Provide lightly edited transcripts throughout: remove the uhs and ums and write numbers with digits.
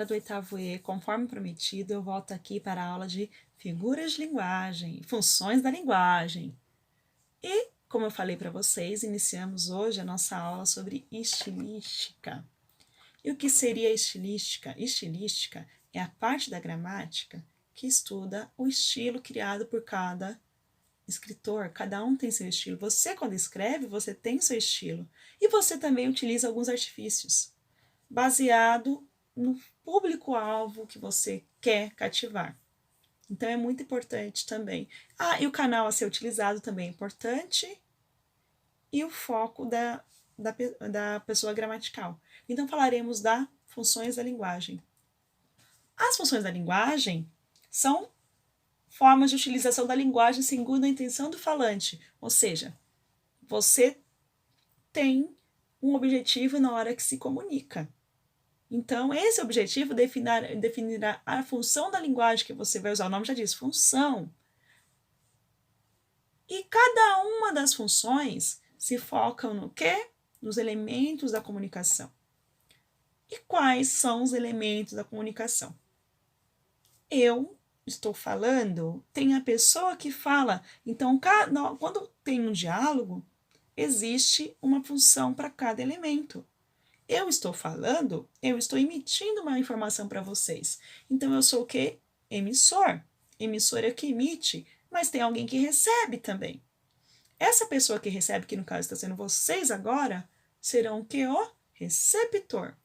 galera do 8º E, conforme prometido, eu volto aqui para a aula de figuras de linguagem, funções da linguagem. E, como eu falei para vocês, iniciamos hoje a nossa aula sobre estilística. E o que seria estilística? Estilística é a parte da gramática que estuda o estilo criado por cada escritor. Cada um tem seu estilo. Você, quando escreve, você tem seu estilo. E você também utiliza alguns artifícios, baseado no público-alvo que você quer cativar. Então, é muito importante também. E o canal a ser utilizado também é importante. E o foco da pessoa gramatical. Então, falaremos das funções da linguagem. As funções da linguagem são formas de utilização da linguagem segundo a intenção do falante. Ou seja, você tem um objetivo na hora que se comunica. Então, esse objetivo definirá a função da linguagem que você vai usar. O nome já diz, função. E cada uma das funções se focam no quê? Nos elementos da comunicação. E quais são os elementos da comunicação? Eu estou falando, tem a pessoa que fala. Então, quando tem um diálogo, existe uma função para cada elemento. Eu estou falando, eu estou emitindo uma informação para vocês. Então, eu sou o quê? Emissor. Emissor é o que emite, mas tem alguém que recebe também. Essa pessoa que recebe, que no caso está sendo vocês agora, serão o quê? O receptor.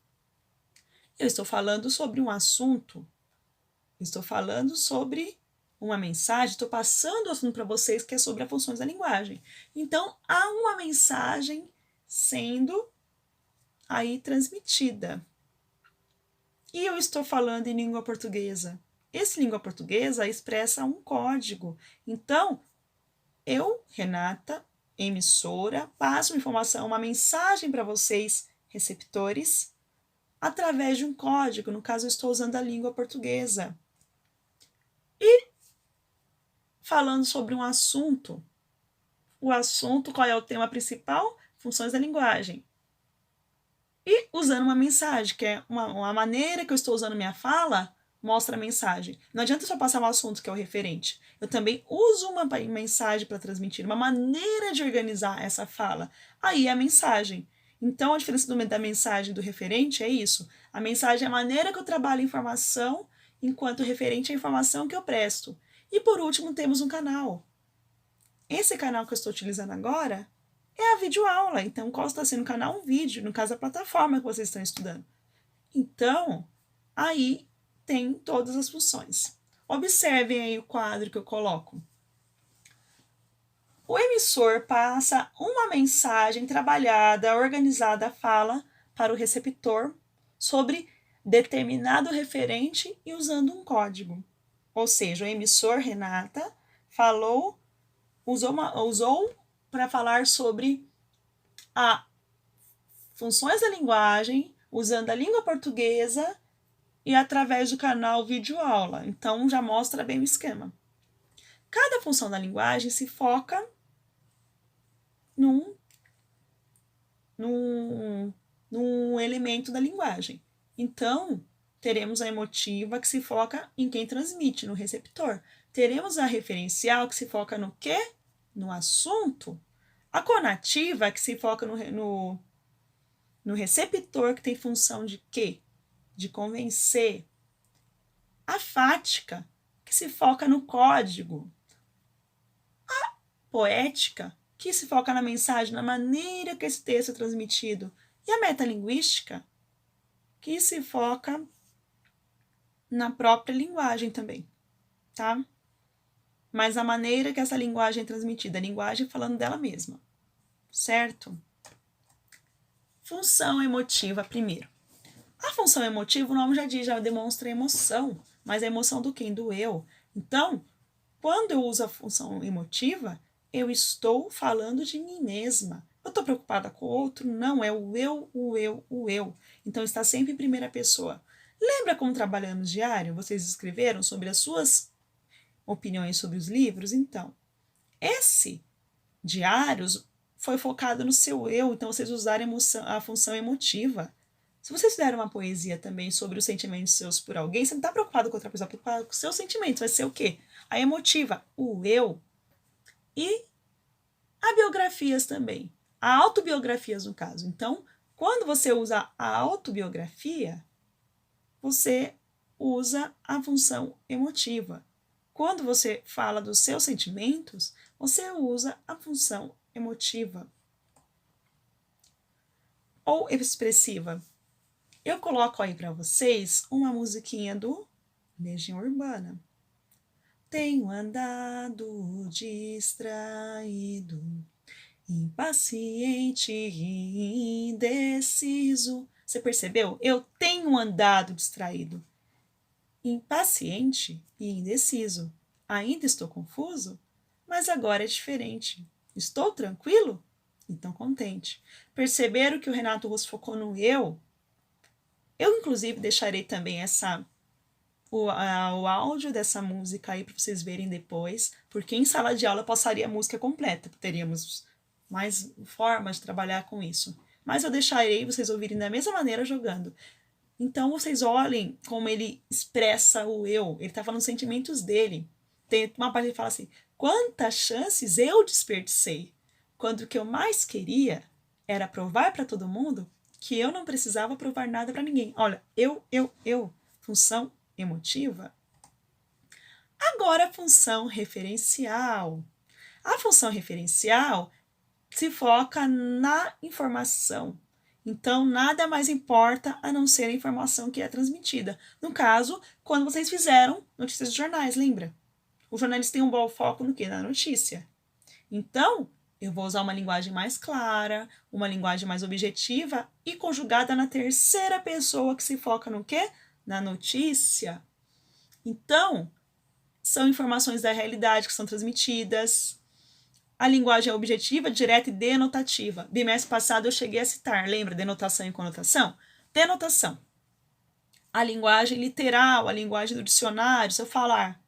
Eu estou falando sobre um assunto, estou falando sobre uma mensagem, estou passando o assunto para vocês que é sobre as funções da linguagem. Então, há uma mensagem sendo aí transmitida. E eu estou falando em língua portuguesa. Essa língua portuguesa expressa um código. Então, eu, Renata, emissora, passo uma informação, uma mensagem para vocês, receptores, através de um código. No caso, eu estou usando a língua portuguesa. E falando sobre um assunto. O assunto, qual é o tema principal? Funções da linguagem. E usando uma mensagem, que é uma maneira que eu estou usando minha fala, mostra a mensagem. Não adianta só passar um assunto, que é o referente. Eu também uso uma mensagem para transmitir, uma maneira de organizar essa fala. Aí é a mensagem. Então, a diferença da mensagem e do referente é isso. A mensagem é a maneira que eu trabalho a informação, enquanto o referente é a informação que eu presto. E, por último, temos um canal. Esse canal que eu estou utilizando agora é a videoaula. Então, qual está sendo o canal? Um vídeo, no caso, a plataforma que vocês estão estudando. Então, aí tem todas as funções. Observem aí o quadro que eu coloco. O emissor passa uma mensagem trabalhada, organizada, fala para o receptor sobre determinado referente e usando um código. Ou seja, o emissor, Renata, usou para falar sobre as funções da linguagem, usando a língua portuguesa e através do canal videoaula. Então, já mostra bem o esquema. Cada função da linguagem se foca num elemento da linguagem. Então, teremos a emotiva, que se foca em quem transmite, no receptor. Teremos a referencial, que se foca no quê? No assunto. A conativa, que se foca no receptor, que tem função de quê? De convencer. A fática, que se foca no código. A poética, que se foca na mensagem, na maneira que esse texto é transmitido. E a metalinguística, que se foca na própria linguagem também, tá? Mas a maneira que essa linguagem é transmitida, a linguagem falando dela mesma, certo? Função emotiva primeiro. A função emotiva, o nome já diz, já demonstra emoção, mas a emoção do quem? Do eu. Então, quando eu uso a função emotiva, eu estou falando de mim mesma. Eu estou preocupada com o outro? Não, é o eu, o eu, o eu. Então, está sempre em primeira pessoa. Lembra como trabalhamos diário? Vocês escreveram sobre as suas opiniões sobre os livros? Então, esse diário foi focado no seu eu, então vocês usaram a função emotiva, Se você fizer uma poesia também sobre os sentimentos seus por alguém, você não está preocupado com outra pessoa, está preocupado com os seus sentimentos. Vai ser o quê? A emotiva, o eu. E a biografias também. A autobiografias, no caso. Então, quando você usa a autobiografia, você usa a função emotiva. Quando você fala dos seus sentimentos, você usa a função emotiva ou expressiva. Eu coloco aí para vocês uma musiquinha do Legião Urbana. Tenho andado distraído, impaciente e indeciso. Você percebeu? Eu tenho andado distraído, impaciente e indeciso. Ainda estou confuso, mas agora é diferente. Estou tranquilo? Então contente. Perceberam que o Renato Russo focou no eu? Eu, inclusive, deixarei também o áudio dessa música aí para vocês verem depois, porque em sala de aula eu passaria a música completa, teríamos mais formas de trabalhar com isso. Mas eu deixarei vocês ouvirem da mesma maneira jogando. Então vocês olhem como ele expressa o eu, ele está falando os sentimentos dele. Tem uma parte que ele fala assim: quantas chances eu desperdicei, quando o que eu mais queria era provar para todo mundo que eu não precisava provar nada para ninguém. Olha, eu, função emotiva. Agora a função referencial. A função referencial se foca na informação. Então, nada mais importa a não ser a informação que é transmitida. No caso, quando vocês fizeram notícias de jornais, lembra? Os jornalistas têm um bom foco no quê? Na notícia. Então, eu vou usar uma linguagem mais clara, uma linguagem mais objetiva e conjugada na terceira pessoa que se foca no quê? Na notícia. Então, são informações da realidade que são transmitidas. A linguagem é objetiva, direta e denotativa. Bimestre passado eu cheguei a citar, lembra? Denotação e conotação? Denotação. A linguagem literal, a linguagem do dicionário, se eu falar,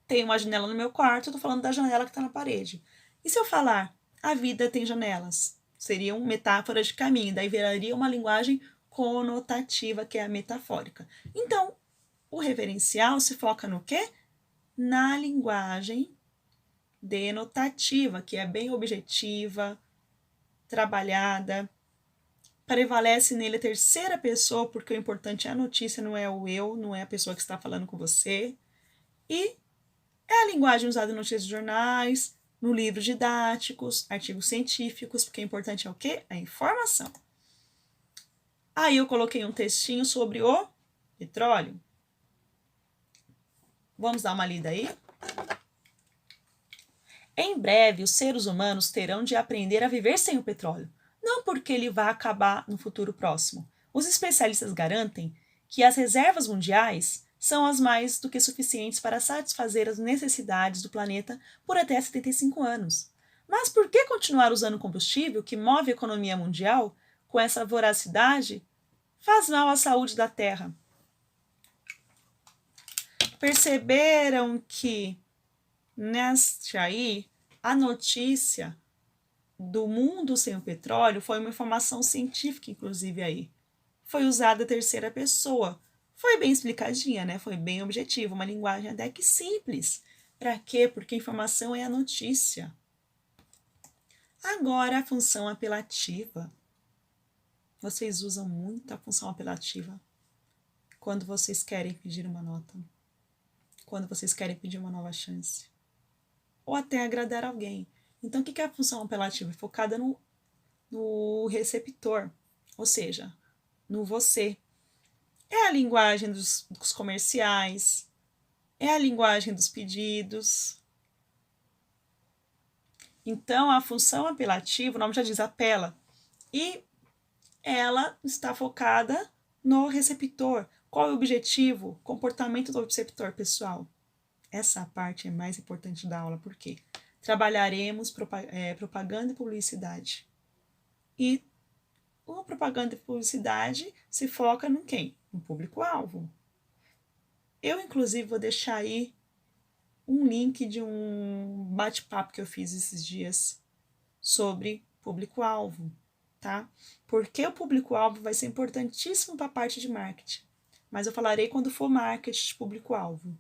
tem uma janela no meu quarto, eu estou falando da janela que está na parede. E se eu falar, a vida tem janelas? Seriam metáforas de caminho, daí viraria uma linguagem conotativa, que é a metafórica. Então, o referencial se foca no quê? Na linguagem denotativa, que é bem objetiva, trabalhada. Prevalece nele a terceira pessoa, porque o importante é a notícia, não é o eu, não é a pessoa que está falando com você. E é a linguagem usada em notícias de jornais, no livros didáticos, artigos científicos, porque o importante é o quê? A informação. Aí eu coloquei um textinho sobre o petróleo. Vamos dar uma lida aí? Em breve, os seres humanos terão de aprender a viver sem o petróleo, não porque ele vá acabar no futuro próximo. Os especialistas garantem que as reservas mundiais são as mais do que suficientes para satisfazer as necessidades do planeta por até 75 anos. Mas por que continuar usando combustível que move a economia mundial com essa voracidade faz mal à saúde da Terra? Perceberam que neste aí, a notícia do mundo sem o petróleo foi uma informação científica, inclusive aí. Foi usada a terceira pessoa. Foi bem explicadinha, né? Foi bem objetiva, uma linguagem até que simples. Para quê? Porque a informação é a notícia. Agora a função apelativa. Vocês usam muito a função apelativa quando vocês querem pedir uma nota, quando vocês querem pedir uma nova chance, ou até agradar alguém. Então, o que é a função apelativa? É focada no receptor, ou seja, no você. É a linguagem dos comerciais, é a linguagem dos pedidos. Então, a função apelativa, o nome já diz, apela. E ela está focada no receptor. Qual é o objetivo? Comportamento do receptor, pessoal. Essa parte é mais importante da aula, por quê? Trabalharemos propaganda e publicidade. E a propaganda e publicidade se foca no quem? No público-alvo. Eu, inclusive, vou deixar aí um link de um bate-papo que eu fiz esses dias sobre público-alvo. tá? Porque o público-alvo vai ser importantíssimo para a parte de marketing. Mas eu falarei quando for marketing de público-alvo.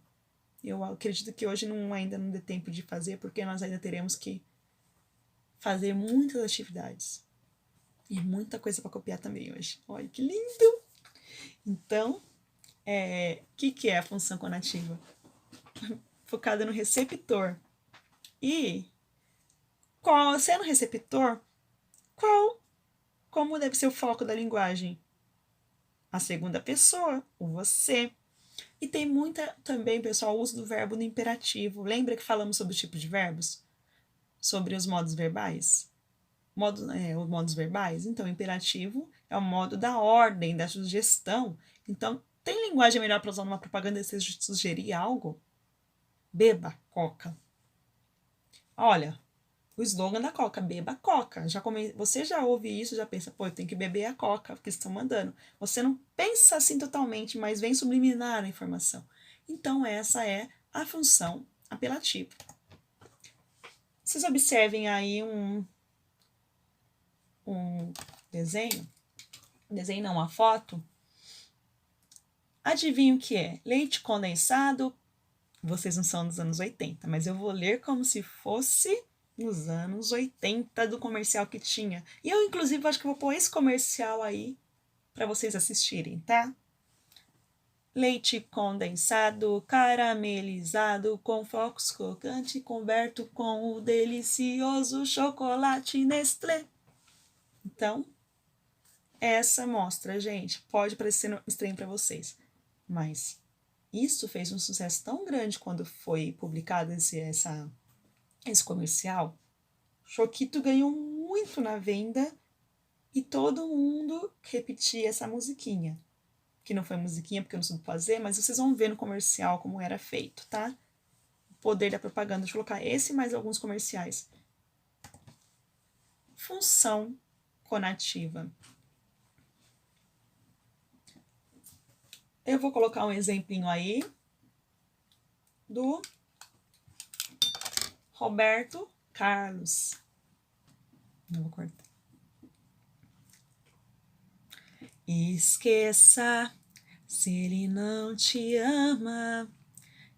Eu acredito que hoje ainda não dê tempo de fazer, porque nós ainda teremos que fazer muitas atividades. E muita coisa para copiar também hoje. Olha que lindo! Então, o que é a função conativa? Focada no receptor. E, sendo receptor, como deve ser o foco da linguagem? A segunda pessoa, o você. E tem muita também, pessoal, o uso do verbo no imperativo. Lembra que falamos sobre o tipo de verbos? Sobre os modos verbais? Os modos verbais? Então, o imperativo é o modo da ordem, da sugestão. Então, tem linguagem melhor para usar numa propaganda se sugerir algo? Beba Coca. Olha, o slogan da Coca, beba Coca. Você já ouve isso, já pensa, pô, eu tenho que beber a Coca que estão mandando. Você não pensa assim totalmente, mas vem subliminar a informação. Então, essa é a função apelativa. Vocês observem aí um desenho não, uma foto. Adivinha o que é? Leite condensado. Vocês não são dos anos 80, mas eu vou ler como se fosse nos anos 80 do comercial que tinha. E eu, inclusive, acho que vou pôr esse comercial aí para vocês assistirem, tá? Leite condensado, caramelizado, com flocos crocante, converto com o delicioso chocolate Nestlé. Então, essa mostra, gente, pode parecer estranho para vocês, mas isso fez um sucesso tão grande quando foi publicado esse comercial. Choquito ganhou muito na venda e todo mundo repetia essa musiquinha. Que não foi musiquinha porque eu não soube fazer, mas vocês vão ver no comercial como era feito, tá? O poder da propaganda. Deixa eu colocar esse e mais alguns comerciais. Função conativa. Eu vou colocar um exemplinho aí do Roberto Carlos. Não vou cortar. Esqueça se ele não te ama.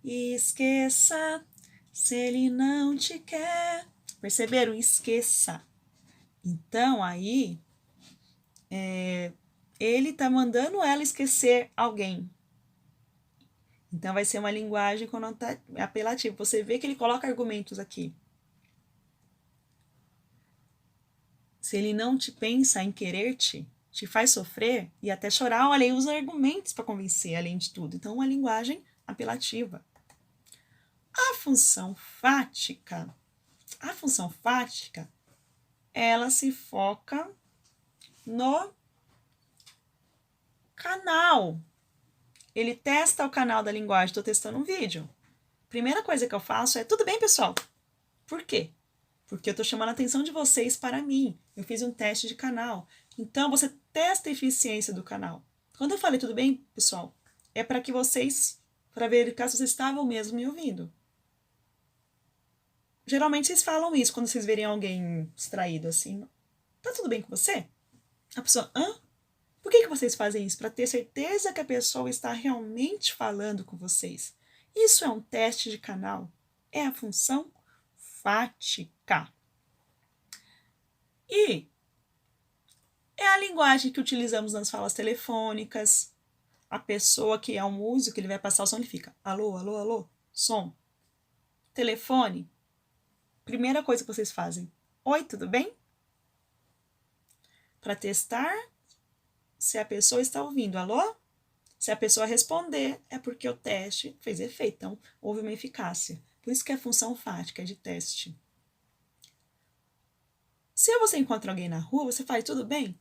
Esqueça se ele não te quer. Perceberam? Esqueça. Então, aí, ele tá mandando ela esquecer alguém. Então, vai ser uma linguagem apelativa. Você vê que ele coloca argumentos aqui. Se ele não te pensa em querer-te, te faz sofrer e até chorar, olha, ele usa argumentos para convencer, além de tudo. Então, uma linguagem apelativa. A função fática, ela se foca no canal. Ele testa o canal da linguagem. Estou testando um vídeo. Primeira coisa que eu faço é, tudo bem, pessoal? Por quê? Porque eu estou chamando a atenção de vocês para mim. Eu fiz um teste de canal. Então, você testa a eficiência do canal. Quando eu falei tudo bem, pessoal, é para que vocês, para verificar se vocês estavam mesmo me ouvindo. Geralmente vocês falam isso quando vocês verem alguém distraído assim. Tá tudo bem com você? A pessoa, hã? Por que vocês fazem isso? Para ter certeza que a pessoa está realmente falando com vocês. Isso é um teste de canal. É a função fática. E é a linguagem que utilizamos nas falas telefônicas. A pessoa que é um músico, ele vai passar o som e fica alô, alô, alô, som. Telefone. Primeira coisa que vocês fazem. Oi, tudo bem? Para testar se a pessoa está ouvindo. Alô? Se a pessoa responder, é porque o teste fez efeito. Então, houve uma eficácia. Por isso que é função fática, é de teste. Se você encontra alguém na rua, você faz tudo bem?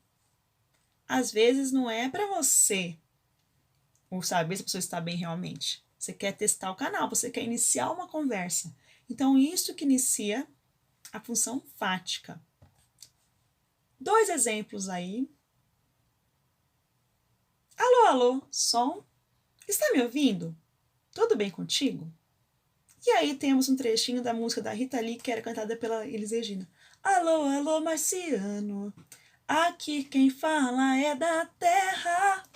Às vezes não é para você ou saber se a pessoa está bem realmente. Você quer testar o canal, você quer iniciar uma conversa. Então, isso que inicia a função fática. 2 exemplos aí. Alô, alô, som. Está me ouvindo? Tudo bem contigo? E aí temos um trechinho da música da Rita Lee, que era cantada pela Elis Regina. Alô, alô, marciano. Aqui quem fala é da terra.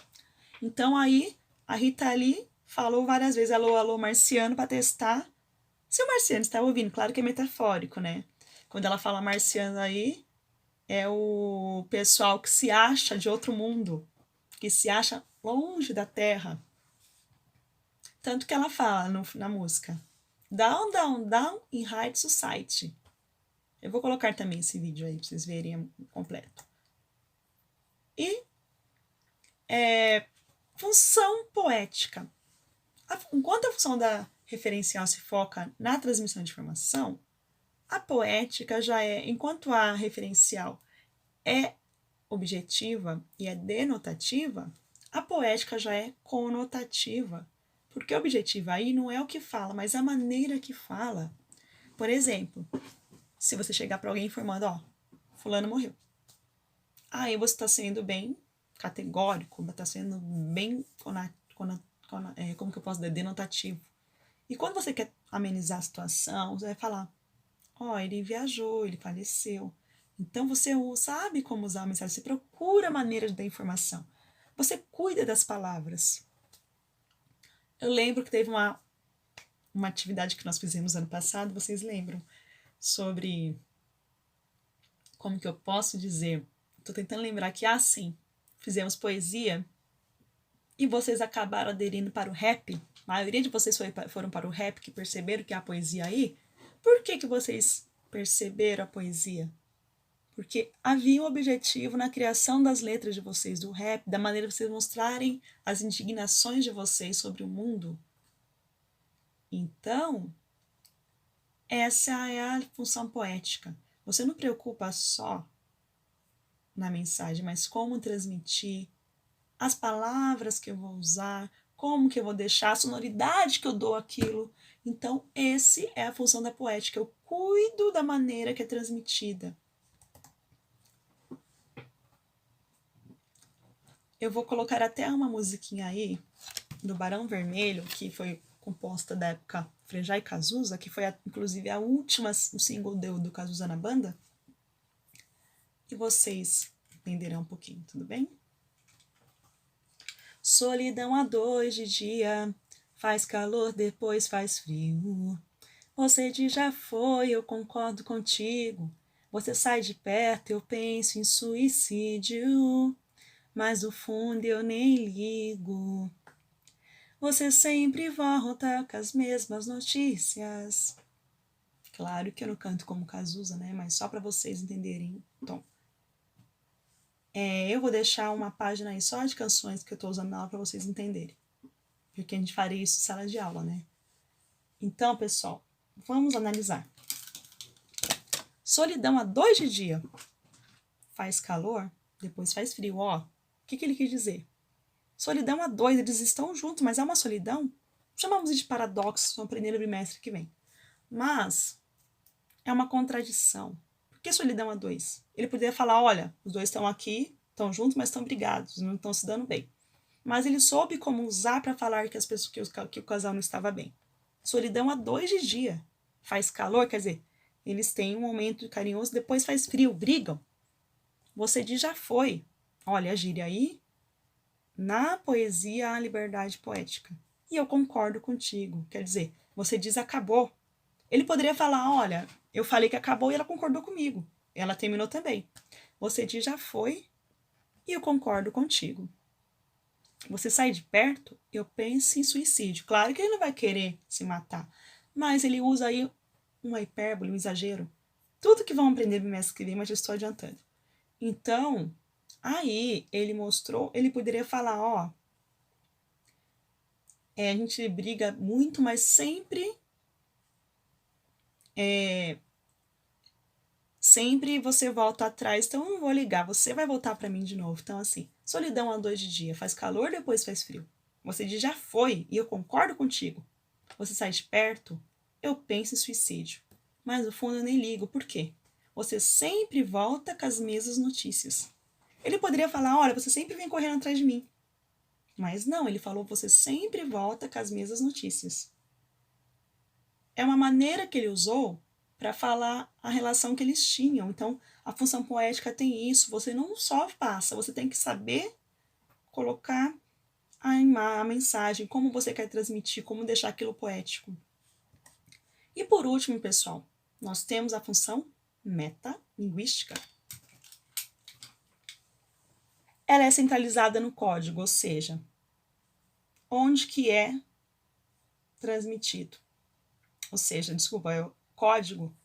Então aí a Rita Lee falou várias vezes alô, alô, marciano, para testar se o marciano está ouvindo. Claro que é metafórico, né? Quando ela fala marciano aí, é o pessoal que se acha de outro mundo, que se acha longe da Terra. Tanto que ela fala na música, down, down, down in high society. Eu vou colocar também esse vídeo aí para vocês verem completo. E função poética. Enquanto a função da referencial se foca na transmissão de informação, a poética já é, enquanto a referencial é objetiva e é denotativa, a poética já é conotativa. Porque objetiva aí não é o que fala, mas a maneira que fala. Por exemplo, se você chegar para alguém informando, ó, fulano morreu. Aí você está sendo bem categórico, está sendo bem como que eu posso dizer, denotativo. E quando você quer amenizar a situação, você vai falar, ó, ele viajou, ele faleceu. Então você sabe como usar a mensagem, você procura maneiras de dar informação. Você cuida das palavras. Eu lembro que teve uma atividade que nós fizemos ano passado, vocês lembram? Sobre como que eu posso dizer? Estou tentando lembrar que, sim, fizemos poesia e vocês acabaram aderindo para o rap. A maioria de vocês foram para o rap, que perceberam que há poesia aí. Por que vocês perceberam a poesia? Porque havia um objetivo na criação das letras de vocês, do rap, da maneira de vocês mostrarem as indignações de vocês sobre o mundo. Então, essa é a função poética. Você não preocupa só na mensagem, mas como transmitir, as palavras que eu vou usar, como que eu vou deixar, a sonoridade que eu dou aquilo. Então, essa é a função da poética. Eu cuido da maneira que é transmitida. Eu vou colocar até uma musiquinha aí do Barão Vermelho, que foi composta da época Frejá e Cazuza, que foi inclusive a última single do Cazuza na banda. E vocês entenderão um pouquinho, tudo bem? Solidão a 2 de dia, faz calor, depois faz frio. Você diz já foi, eu concordo contigo. Você sai de perto, eu penso em suicídio. Mas no fundo eu nem ligo. Você sempre volta com as mesmas notícias. Claro que eu não canto como Cazuza, né? Mas só para vocês entenderem o tom. Eu vou deixar uma página aí só de canções que eu tô usando na aula para vocês entenderem. Porque a gente faria isso em sala de aula, né? Então, pessoal, vamos analisar. Solidão a 2 de dia. Faz calor, depois faz frio. Ó, o que ele quis dizer? Solidão a 2, eles estão juntos, mas é uma solidão. Chamamos de paradoxo, vamos aprender no bimestre que vem. Mas é uma contradição. Por que solidão a 2? Ele poderia falar, olha, os dois estão aqui, estão juntos, mas estão brigados, não estão se dando bem. Mas ele soube como usar para falar que o casal não estava bem. Solidão a 2 de dia. Faz calor, quer dizer, eles têm um momento carinhoso, depois faz frio, brigam. Você diz já foi. Olha, a gíria aí. Na poesia há liberdade poética. E eu concordo contigo. Quer dizer, você diz acabou. Ele poderia falar, olha, eu falei que acabou e ela concordou comigo. Ela terminou também. Você diz já foi e eu concordo contigo. Você sai de perto, eu penso em suicídio. Claro que ele não vai querer se matar, mas ele usa aí uma hipérbole, um exagero. Tudo que vão aprender no mês que vem, mas já estou adiantando. Então, aí ele mostrou, ele poderia falar, ó, a gente briga muito, mas sempre sempre você volta atrás, então eu não vou ligar, você vai voltar para mim de novo. Então, assim, solidão a 2 de dia, faz calor, depois faz frio. Você diz já foi, e eu concordo contigo. Você sai de perto, eu penso em suicídio. Mas no fundo eu nem ligo, por quê? Você sempre volta com as mesmas notícias. Ele poderia falar, olha, você sempre vem correndo atrás de mim. Mas não, ele falou, você sempre volta com as mesmas notícias. É uma maneira que ele usou para falar a relação que eles tinham. Então, a função poética tem isso, você não só passa, você tem que saber colocar a mensagem, como você quer transmitir, como deixar aquilo poético. E por último, pessoal, nós temos a função metalinguística. Ela é centralizada no código, ou seja, onde que é transmitido. Ou seja, desculpa, o código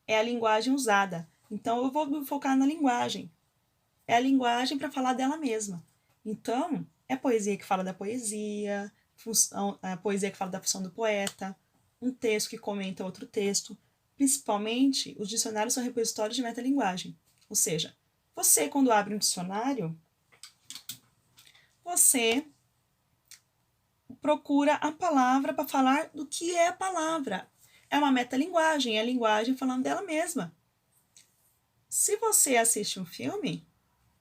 é a linguagem usada. Então, eu vou me focar na linguagem. É a linguagem para falar dela mesma. Então, é a poesia que fala da poesia, a poesia que fala da função do poeta, um texto que comenta outro texto. Principalmente, os dicionários são repositórios de metalinguagem. Ou seja, você, quando abre um dicionário, você procura a palavra para falar do que é a palavra. É uma metalinguagem, é a linguagem falando dela mesma. Se você assiste um filme,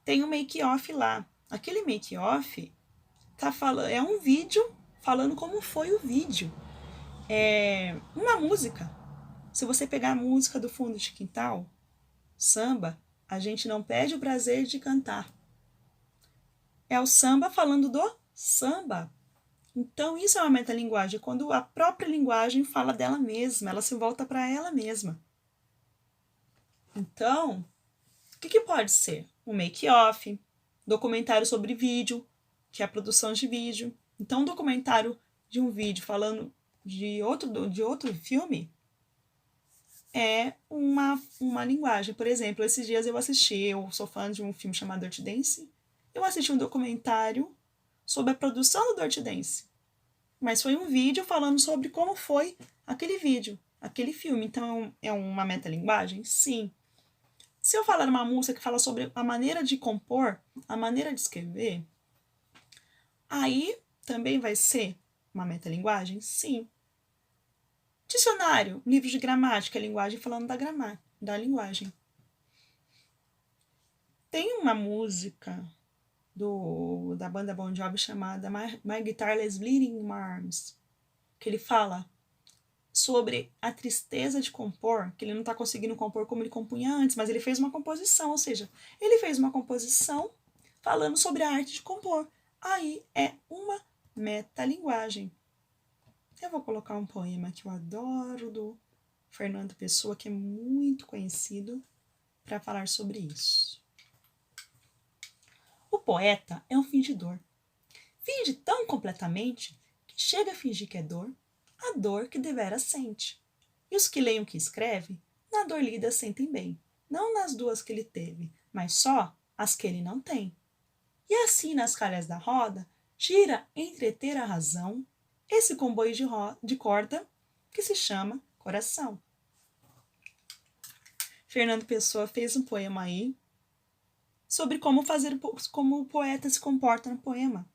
tem um make-off lá. Aquele make-off é um vídeo falando como foi o vídeo. É uma música. Se você pegar a música do fundo de quintal, samba, a gente não perde o prazer de cantar. É o samba falando do samba. Então, isso é uma metalinguagem, quando a própria linguagem fala dela mesma, ela se volta para ela mesma. Então, o que pode ser? Um make-off, documentário sobre vídeo, que é a produção de vídeo. Então, um documentário de um vídeo falando de outro filme é uma linguagem. Por exemplo, esses dias eu sou fã de um filme chamado Dirty Dance, eu assisti um documentário sobre a produção do Dirty Dance. Mas foi um vídeo falando sobre como foi aquele vídeo, aquele filme. Então, é uma metalinguagem? Sim. Se eu falar uma música que fala sobre a maneira de compor, a maneira de escrever, aí também vai ser uma metalinguagem? Sim. Dicionário, livro de gramática, linguagem falando da linguagem. Tem uma música da banda Bon Jovi chamada My Guitar is Bleeding in My Arms, que ele fala sobre a tristeza de compor, que ele não está conseguindo compor como ele compunha antes, mas ele fez uma composição, ou seja, ele fez uma composição falando sobre a arte de compor. Aí é uma metalinguagem. Eu vou colocar um poema que eu adoro, do Fernando Pessoa, que é muito conhecido, para falar sobre isso. O poeta é um fingidor. Finge tão completamente que chega a fingir que é dor, a dor que deveras sente. E os que leem o que escreve, na dor lida sentem bem, não nas duas que ele teve, mas só as que ele não tem. E assim nas calhas da roda, gira entreter a razão esse comboio de corda que se chama coração. Fernando Pessoa fez um poema aí sobre como o poeta se comporta no poema.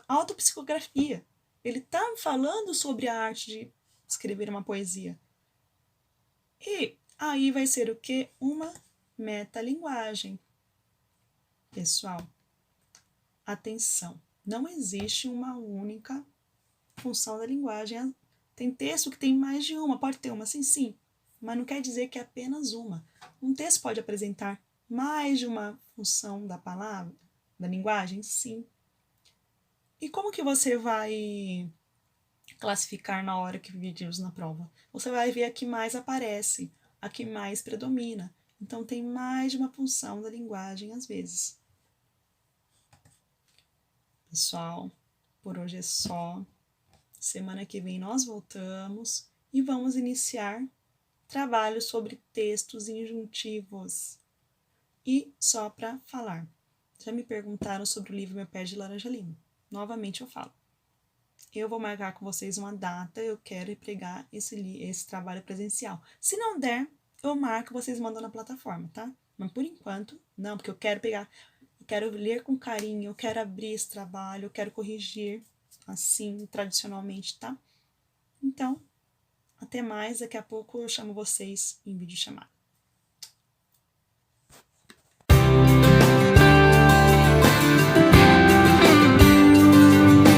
Autopsicografia. Ele está falando sobre a arte de escrever uma poesia. E aí vai ser o quê? Uma metalinguagem. Pessoal, atenção. Não existe uma única função da linguagem. Tem texto que tem mais de uma. Pode ter uma, sim. Mas não quer dizer que é apenas uma. Um texto pode apresentar mais de uma função da palavra, da linguagem? Sim. E como que você vai classificar na hora que pedimos na prova? Você vai ver a que mais aparece, a que mais predomina. Então, tem mais de uma função da linguagem às vezes. Pessoal, por hoje é só. Semana que vem nós voltamos e vamos iniciar trabalho sobre textos injuntivos. E só para falar, já me perguntaram sobre o livro Meu Pé de Laranja Lima. Novamente eu falo. Eu vou marcar com vocês uma data, eu quero pregar esse trabalho presencial. Se não der, eu marco, vocês mandam na plataforma, tá? Mas por enquanto, não, porque eu quero ler com carinho, eu quero abrir esse trabalho, eu quero corrigir assim, tradicionalmente, tá? Então, até mais, daqui a pouco eu chamo vocês em videochamada.